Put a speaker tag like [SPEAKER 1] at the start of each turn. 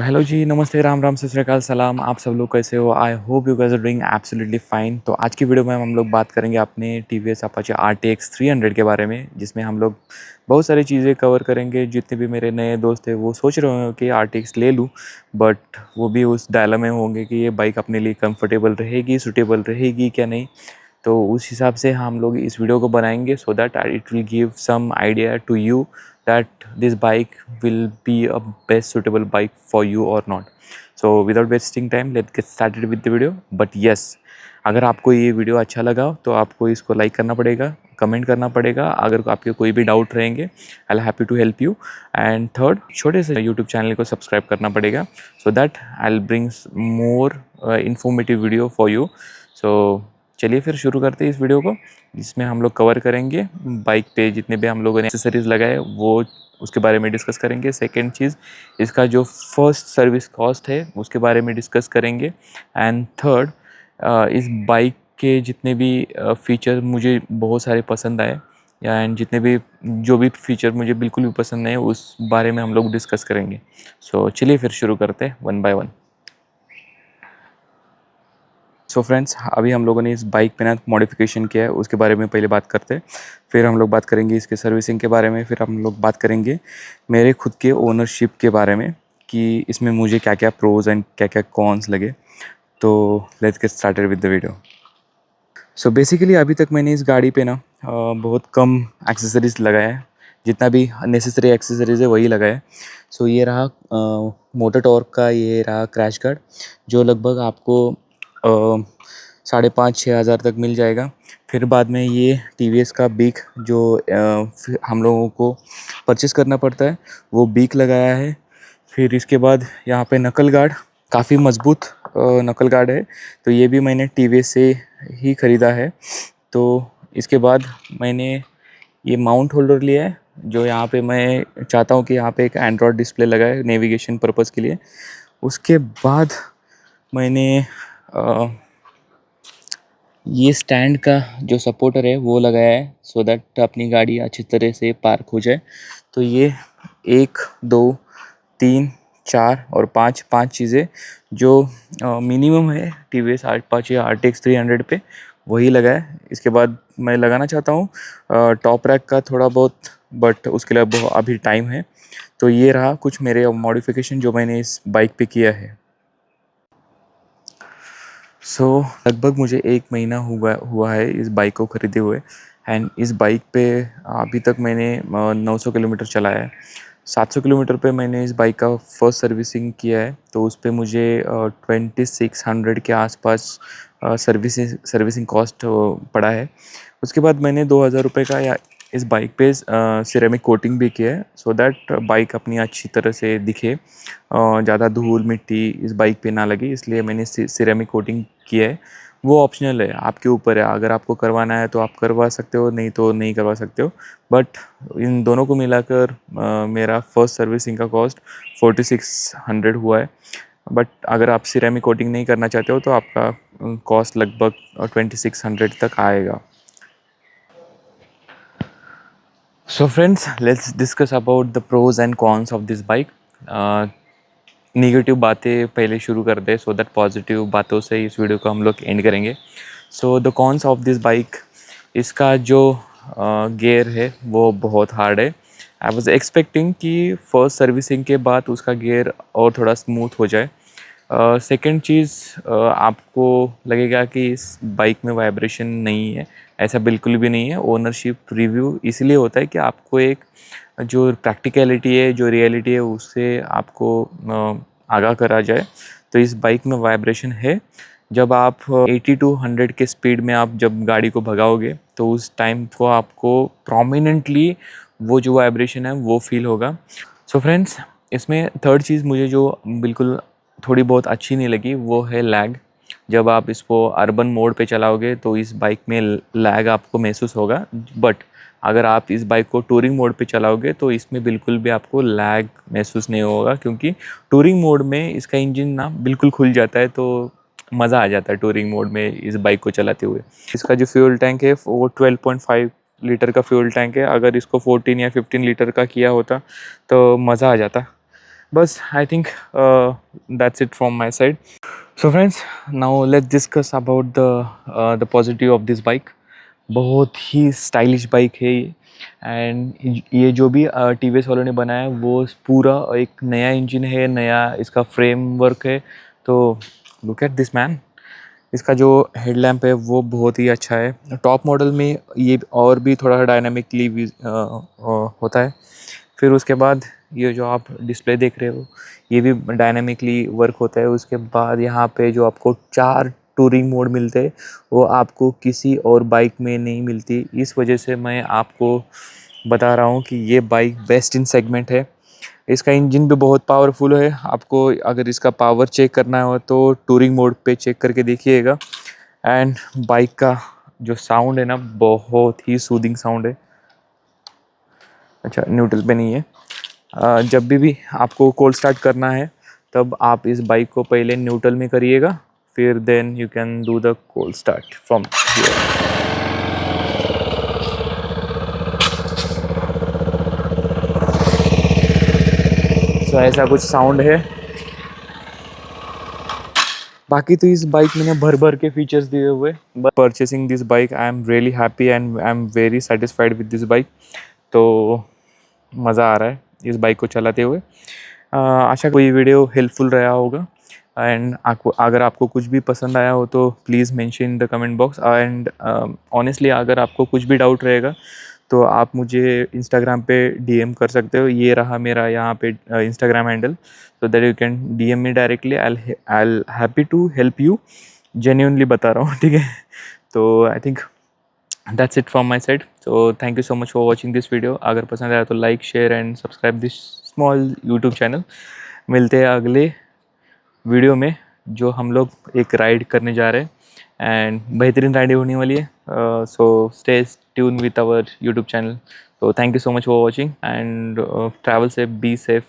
[SPEAKER 1] Hello जी, नमस्ते, राम राम, सत श्री अकाल, सलाम। आप सब लोग कैसे हो? I hope you guys are doing absolutely fine. तो आज की वीडियो में हम लोग बात करेंगे अपने टीवीएस अपाचे RTX 300 के बारे में, जिसमें हम लोग बहुत सारी चीज़ें कवर करेंगे। जितने भी मेरे नए दोस्त हैं वो सोच रहे होंगे कि RTX ले लूँ, बट वो भी उस डायलेमा में होंगे कि ये बाइक अपने लिए कंफर्टेबल रहेगी, सूटेबल रहेगी क्या नहीं। तो उस हिसाब से हम लोग इस वीडियो को बनाएंगे so that it will give some idea to you that this bike will be a best suitable bike for you or not. So without wasting time, let's get started with the video. But yes, अगर आपको ये video अच्छा लगा तो आपको इसको like करना पड़ेगा, कमेंट करना पड़ेगा। अगर आपके कोई भी डाउट रहेंगे, I am happy to help you. And third, छोटे से यूट्यूब चैनल को सब्सक्राइब करना पड़ेगा so that I will brings more informative video for you. सो चलिए फिर शुरू करते हैं इस वीडियो को, जिसमें हम लोग कवर करेंगे बाइक पे जितने भी हम लोगों ने एक्सेसरीज़ लगाए वो उसके बारे में डिस्कस करेंगे। सेकंड चीज़, इसका जो फर्स्ट सर्विस कॉस्ट है उसके बारे में डिस्कस करेंगे। एंड थर्ड, इस बाइक के जितने भी फीचर मुझे बहुत सारे पसंद आए, या एंड जितने भी जो भी फीचर मुझे बिल्कुल भी पसंद नहीं उस बारे में हम लोग डिस्कस करेंगे। सो चलिए फिर शुरू करते हैं one by one. So friends, अभी हम लोगों ने इस बाइक पे ना मॉडिफिकेशन किया है, उसके बारे में पहले बात करते हैं। फिर हम लोग बात करेंगे इसके सर्विसिंग के बारे में। फिर हम लोग बात करेंगे मेरे खुद के ओनरशिप के बारे में कि इसमें मुझे क्या क्या प्रोज एंड क्या क्या कॉन्स लगे। तो let's get started with the video. So basically अभी तक मैंने इस गाड़ी पे ना बहुत कम एक्सेसरीज़ लगाया है। जितना भी नेसेसरी एक्सेसरीज़ है वही लगाया है। सो ये रहा मोटर टॉर्क का, ये रहा क्रैश गार्ड, जो लगभग आपको 5,500-6,000 तक मिल जाएगा। फिर बाद में ये TVS का बीक जो हम लोगों को परचेस करना पड़ता है, वो बीक लगाया है। फिर इसके बाद यहाँ पे नकल गार्ड, काफ़ी मज़बूत नकल गार्ड है, तो ये भी मैंने TVS से ही ख़रीदा है। तो इसके बाद मैंने ये माउंट होल्डर लिया है, जो यहाँ पे मैं चाहता हूँ कि यहाँ पे एक एंड्रॉयड डिस्प्ले लगाए नेविगेशन पर्पज़ के लिए। उसके बाद मैंने ये स्टैंड का जो सपोर्टर है वो लगाया है सो दैट अपनी गाड़ी अच्छी तरह से पार्क हो जाए। तो ये 1, 2, 3, 4 और 5 चीज़ें जो मिनिमम है TVS अपाचे RTX 300 पे, वही लगाया है। इसके बाद मैं लगाना चाहता हूँ टॉप रैक का थोड़ा बहुत, बट उसके लिए अभी टाइम है। तो ये रहा कुछ मेरे मॉडिफिकेशन जो मैंने इस बाइक पे किया है। लगभग मुझे 1 महीना हुआ है इस बाइक को ख़रीदे हुए। एंड इस बाइक पे अभी तक मैंने 900 किलोमीटर चलाया है। 700 किलोमीटर पे मैंने इस बाइक का फर्स्ट सर्विसिंग किया है, तो उस पे मुझे 2600 के आसपास सर्विसिंग कॉस्ट पड़ा है। उसके बाद मैंने 2,000 रुपये का या इस बाइक पे सिरेमिक कोटिंग भी किया है सो दैट बाइक अपनी अच्छी तरह से दिखे, ज़्यादा धूल मिट्टी इस बाइक पे ना लगे, इसलिए मैंने सिरेमिक कोटिंग किया है। वो ऑप्शनल है, आपके ऊपर है। अगर आपको करवाना है तो आप करवा सकते हो, नहीं तो नहीं करवा सकते हो। बट इन दोनों को मिलाकर मेरा फर्स्ट सर्विसिंग का कॉस्ट 4600 हुआ है। बट अगर आप सिरेमिक कोटिंग नहीं करना चाहते हो तो आपका कॉस्ट लगभग 2600 तक आएगा। So friends, let's discuss about the pros and cons of this bike. Negative बातें पहले शुरू कर दे सो दैट पॉजिटिव बातों से इस वीडियो को हम लोग एंड करेंगे। So the cons of this bike, इसका जो गियर है वो बहुत हार्ड है। आई वॉज एक्सपेक्टिंग कि फर्स्ट सर्विसिंग के बाद उसका गियर और थोड़ा स्मूथ हो जाए। सेकंड चीज़, आपको लगेगा कि इस बाइक में वाइब्रेशन नहीं है, ऐसा बिल्कुल भी नहीं है। ओनरशिप रिव्यू इसलिए होता है कि आपको एक जो प्रैक्टिकलिटी है, जो रियलिटी है, उससे आपको आगाह करा जाए। तो इस बाइक में वाइब्रेशन है। जब आप 80 टू 100 के स्पीड में आप जब गाड़ी को भगाओगे तो उस टाइम को आपको प्रोमिनेंटली वो जो वाइब्रेशन है वो फील होगा। सो फ्रेंड्स, इसमें थर्ड चीज़ मुझे जो बिल्कुल थोड़ी बहुत अच्छी नहीं लगी वो है लैग। जब आप इसको अर्बन मोड पे चलाओगे तो इस बाइक में लैग आपको महसूस होगा। बट अगर आप इस बाइक को टूरिंग मोड पे चलाओगे तो इसमें बिल्कुल भी आपको लैग महसूस नहीं होगा, क्योंकि टूरिंग मोड में इसका इंजन ना बिल्कुल खुल जाता है, तो मज़ा आ जाता है टूरिंग मोड में इस बाइक को चलाते हुए। इसका जो फ्यूल टैंक है वो 12.5 लीटर का फ्यूल टैंक है। अगर इसको 14 या 15 लीटर का किया होता तो मज़ा आ जाता। बस आई think that's it from my side. So friends, now let's discuss about the positive of this bike. बहुत ही स्टाइलिश बाइक है ये. एंड ये जो भी टी वी एस वालों ने बनाया है वो पूरा एक नया इंजन है, नया इसका फ्रेम वर्क है. तो लुक एट दिस मैन. इसका जो हेडलैम्प है वो बहुत ही अच्छा है. टॉप मॉडल में ये और भी थोड़ा डायनामिकली होता है. फिर उसके बाद ये जो आप डिस्प्ले देख रहे हो ये भी डायनामिकली वर्क होता है. उसके बाद यहाँ पे जो आपको 4 टूरिंग मोड मिलते हैं वो आपको किसी और बाइक में नहीं मिलती. इस वजह से मैं आपको बता रहा हूँ कि ये बाइक बेस्ट इन सेगमेंट है. इसका इंजन भी बहुत पावरफुल है. आपको अगर इसका पावर चेक करना हो तो टूरिंग मोड पे चेक करके देखिएगा. एंड बाइक का जो साउंड है ना बहुत ही सूदिंग साउंड है. अच्छा, न्यूट्रल पे नहीं है. जब भी आपको कोल्ड स्टार्ट करना है तब आप इस बाइक को पहले न्यूट्रल में करिएगा, फिर then you can do the cold start from here. So ऐसा कुछ साउंड है. बाकी तो इस बाइक में ना भर भर के फीचर्स दिए हुए. But purchasing this bike I am really happy and I am very satisfied with this bike. तो मज़ा आ रहा है इस बाइक को चलाते हुए. आशा कोई वीडियो हेल्पफुल रहा होगा. एंड आपको अगर आपको कुछ भी पसंद आया हो तो please mention in the comment box. And honestly अगर आपको कुछ भी डाउट रहेगा तो आप मुझे इंस्टाग्राम पे डीएम कर सकते हो. ये रहा मेरा यहाँ पे Instagram handle. So that you can DM me directly. I happy to help you. Genuinely बता रहा हूँ, ठीक है. तो I think that's it from my side. So thank you so much for watching this video. अगर पसंद आया तो like share and subscribe this small YouTube channel. मिलते हैं अगले वीडियो में जो हम लोग एक राइड करने जा रहे हैं. एंड बेहतरीन राइड होने वाली है. So stay tune with our YouTube channel. तो thank you so much for watching and travel safe, be safe.